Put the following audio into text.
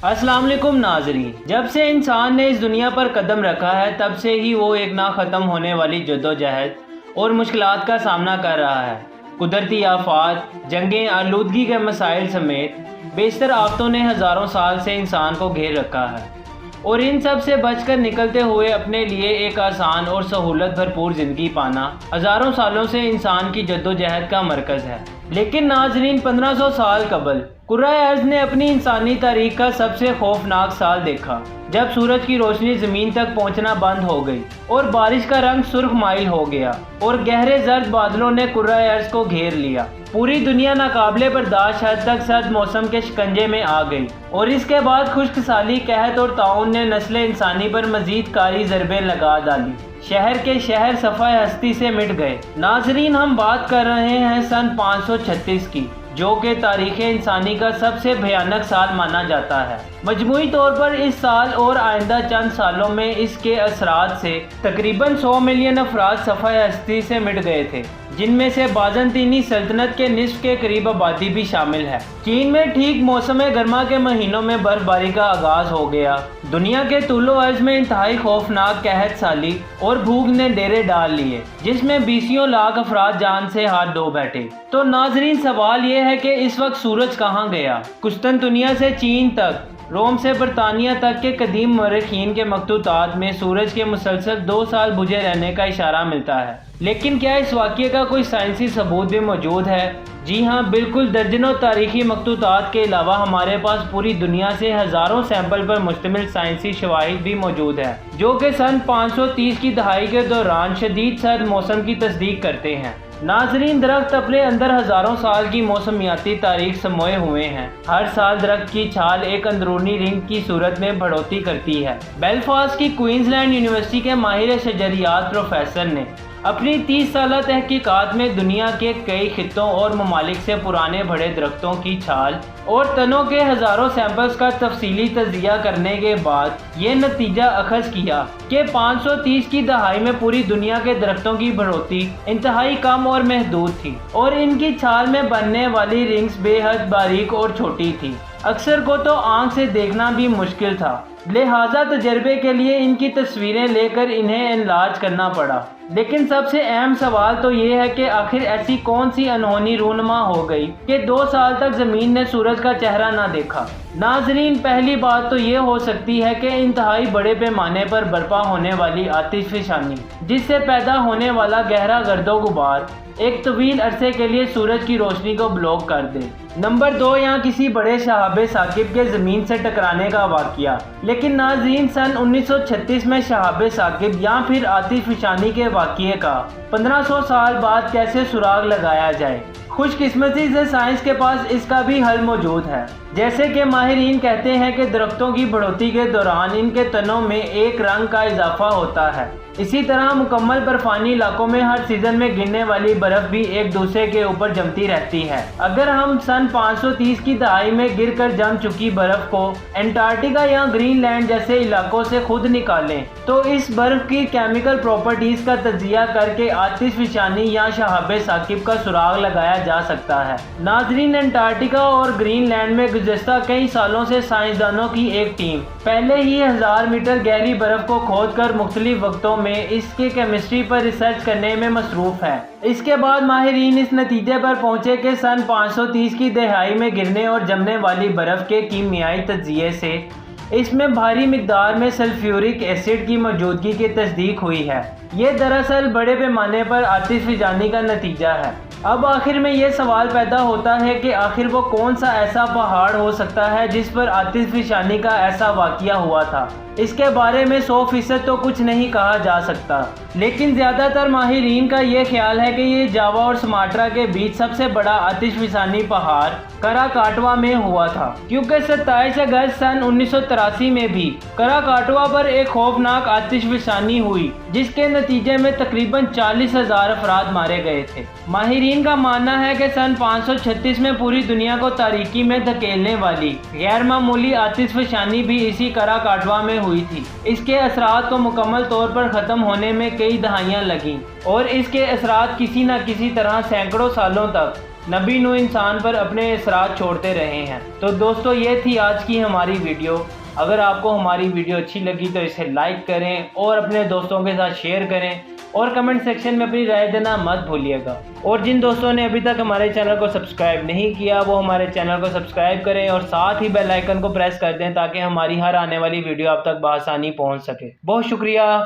السلام علیکم ناظرین، جب سے انسان نے اس دنیا پر قدم رکھا ہے تب سے ہی وہ ایک نہ ختم ہونے والی جدوجہد اور مشکلات کا سامنا کر رہا ہے۔ قدرتی آفات، جنگیں، آلودگی کے مسائل سمیت بیشتر آفتوں نے ہزاروں سال سے انسان کو گھیر رکھا ہے، اور ان سب سے بچ کر نکلتے ہوئے اپنے لیے ایک آسان اور سہولت بھرپور زندگی پانا ہزاروں سالوں سے انسان کی جدوجہد کا مرکز ہے۔ لیکن ناظرین، 1500 سال قبل کرۂ ارض نے اپنی انسانی تاریخ کا سب سے خوفناک سال دیکھا، جب سورج کی روشنی زمین تک پہنچنا بند ہو گئی اور بارش کا رنگ سرخ مائل ہو گیا اور گہرے زرد بادلوں نے کرۂ ارض کو گھیر لیا۔ پوری دنیا ناقابل برداشت حد تک سرد موسم کے شکنجے میں آ گئی، اور اس کے بعد خشک سالی، قحط اور طاعون نے نسل انسانی پر مزید کاری ضربیں لگا ڈالی۔ شہر کے شہر صفحہ ہستی سے مٹ گئے۔ ناظرین، ہم بات کر رہے ہیں سن 536 کی، جو کہ تاریخ انسانی کا سب سے بھیانک سال مانا جاتا ہے۔ مجموعی طور پر اس سال اور آئندہ چند سالوں میں اس کے اثرات سے تقریباً 100 ملین افراد صفحہ ہستی سے مٹ گئے تھے، جن میں سے بازنطینی سلطنت کے نصف کے قریب آبادی بھی شامل ہے۔ چین میں ٹھیک موسم گرما کے مہینوں میں برف باری کا آغاز ہو گیا۔ دنیا کے طول و عرض میں انتہائی خوفناک قحط سالی اور بھوک نے ڈیرے ڈال لیے، جس میں 20 لاکھ افراد جان سے ہاتھ دھو بیٹھے۔ تو ناظرین، سوال یہ ہے کہ اس وقت سورج کہاں گیا؟ قسطنطنیہ سے چین تک، روم سے برطانیہ تک کے قدیم مورخین کے مخطوطات میں سورج کے مسلسل 2 سال بجھے رہنے کا اشارہ ملتا ہے۔ لیکن کیا اس واقعے کا کوئی سائنسی ثبوت بھی موجود ہے؟ جی ہاں، بالکل۔ درجنوں تاریخی مخطوطات کے علاوہ ہمارے پاس پوری دنیا سے ہزاروں سیمپل پر مشتمل سائنسی شواہد بھی موجود ہیں، جو کہ سن 530 کی دہائی کے دوران شدید سرد موسم کی تصدیق کرتے ہیں۔ ناظرین، درخت اپنے اندر ہزاروں سال کی موسمیاتی تاریخ سموئے ہوئے ہیں۔ ہر سال درخت کی چھال ایک اندرونی رنگ کی صورت میں بڑھوتری کرتی ہے۔ بیلفاسٹ کی کوئنز لینڈ یونیورسٹی کے ماہر شجریات پروفیسر نے اپنی 30 سالہ تحقیقات میں دنیا کے کئی خطوں اور ممالک سے پرانے بڑے درختوں کی چھال اور تنوں کے ہزاروں سیمپلز کا تفصیلی تجزیہ کرنے کے بعد یہ نتیجہ اخذ کیا کہ 530 کی دہائی میں پوری دنیا کے درختوں کی بڑھوتری انتہائی کم اور محدود تھی، اور ان کی چھال میں بننے والی رنگز بے حد باریک اور چھوٹی تھی۔ اکثر کو تو آنکھ سے دیکھنا بھی مشکل تھا، لہٰذا تجربے کے لیے ان کی تصویریں لے کر انہیں انلارج کرنا پڑا۔ لیکن سب سے اہم سوال تو یہ ہے کہ آخر ایسی کون سی انہونی رونما ہو گئی کہ 2 سال تک زمین نے سورج کا چہرہ نہ دیکھا؟ ناظرین، پہلی بات تو یہ ہو سکتی ہے کہ انتہائی بڑے پیمانے پر برپا ہونے والی آتش فشانی، جس سے پیدا ہونے والا گہرا گرد و غبار ایک طویل عرصے کے لیے سورج کی روشنی کو بلاک کر دے۔ نمبر 2، یہاں کسی بڑے شہاب ثاقب کے زمین سے ٹکرانے کا واقعہ۔ لیکن ناظرین، سن 1936 میں شہاب ثاقب یا پھر آتش فشانی کے واقعے کا 1500 سال بعد کیسے سراغ لگایا جائے؟ خوش قسمتی سے سائنس کے پاس اس کا بھی حل موجود ہے۔ جیسے کہ ماہرین کہتے ہیں کہ درختوں کی بڑھوتری کے دوران ان کے تنوں میں ایک رنگ کا اضافہ ہوتا ہے۔ اسی طرح مکمل برفانی علاقوں میں ہر سیزن میں گرنے والی برف بھی ایک دوسرے کے اوپر جمتی رہتی ہے۔ اگر ہم سن 530 کی دہائی میں گر کر جم چکی برف کو انٹارکٹیکا یا گرین لینڈ جیسے علاقوں سے خود نکالیں تو اس برف کی کیمیکل پراپرٹیز کا تجزیہ کر کے آتش فشانی یا شہاب ثاقب کا سراغ لگایا جا سکتا ہے۔ ناظرین، انٹارکٹیکا اور گرین لینڈ میں گزشتہ کئی سالوں سے سائنسدانوں کی ایک ٹیم پہلے ہی 1000 میٹر گہری برف کو کھود کر مختلف وقتوں میں اس کی کیمسٹری پر ریسرچ کرنے میں مصروف ہے۔ اس کے بعد ماہرین اس نتیجے پر پہنچے کہ سن 530 کی دہائی میں گرنے اور جمنے والی برف کے کیمیائی تجزیے سے اس میں بھاری مقدار میں سلفیورک ایسڈ کی موجودگی کی تصدیق ہوئی ہے۔ یہ دراصل بڑے پیمانے پر آتش فشانی کا نتیجہ ہے۔ اب آخر میں یہ سوال پیدا ہوتا ہے کہ آخر وہ کون سا ایسا پہاڑ ہو سکتا ہے جس پر آتش فشانی کا ایسا واقعہ ہوا تھا؟ اس کے بارے میں 100% تو کچھ نہیں کہا جا سکتا، لیکن زیادہ تر ماہرین کا یہ خیال ہے کہ یہ جاوا اور سماٹرا کے بیچ سب سے بڑا آتش فشانی پہاڑ کراکاٹوا میں ہوا تھا، کیونکہ 27 اگست سن 1983 میں بھی کراکاٹوا پر ایک خوفناک آتش فشانی ہوئی، جس کے نتیجے میں تقریباً 40,000 افراد مارے گئے تھے۔ ماہرین کا ماننا ہے کہ سن 536 میں پوری دنیا کو تاریکی میں دھکیلنے والی غیر معمولی آتش فشانی بھی اسی کراکاٹوا میں ہوئی ہوئی تھی۔ اس کے اثرات کو مکمل طور پر ختم ہونے میں کئی دہائیاں لگیں اور اس کے اثرات کسی نہ کسی طرح سینکڑوں سالوں تک نبی نوح انسان پر اپنے اثرات چھوڑتے رہے ہیں۔ تو دوستو یہ تھی آج کی ہماری ویڈیو۔ اگر آپ کو ہماری ویڈیو اچھی لگی تو اسے لائک کریں اور اپنے دوستوں کے ساتھ شیئر کریں اور کمنٹ سیکشن میں اپنی رائے دینا مت بھولیے گا۔ اور جن دوستوں نے ابھی تک ہمارے چینل کو سبسکرائب نہیں کیا وہ ہمارے چینل کو سبسکرائب کریں اور ساتھ ہی بیل آئیکن کو پریس کر دیں تاکہ ہماری ہر آنے والی ویڈیو آپ تک بآسانی پہنچ سکے۔ بہت شکریہ۔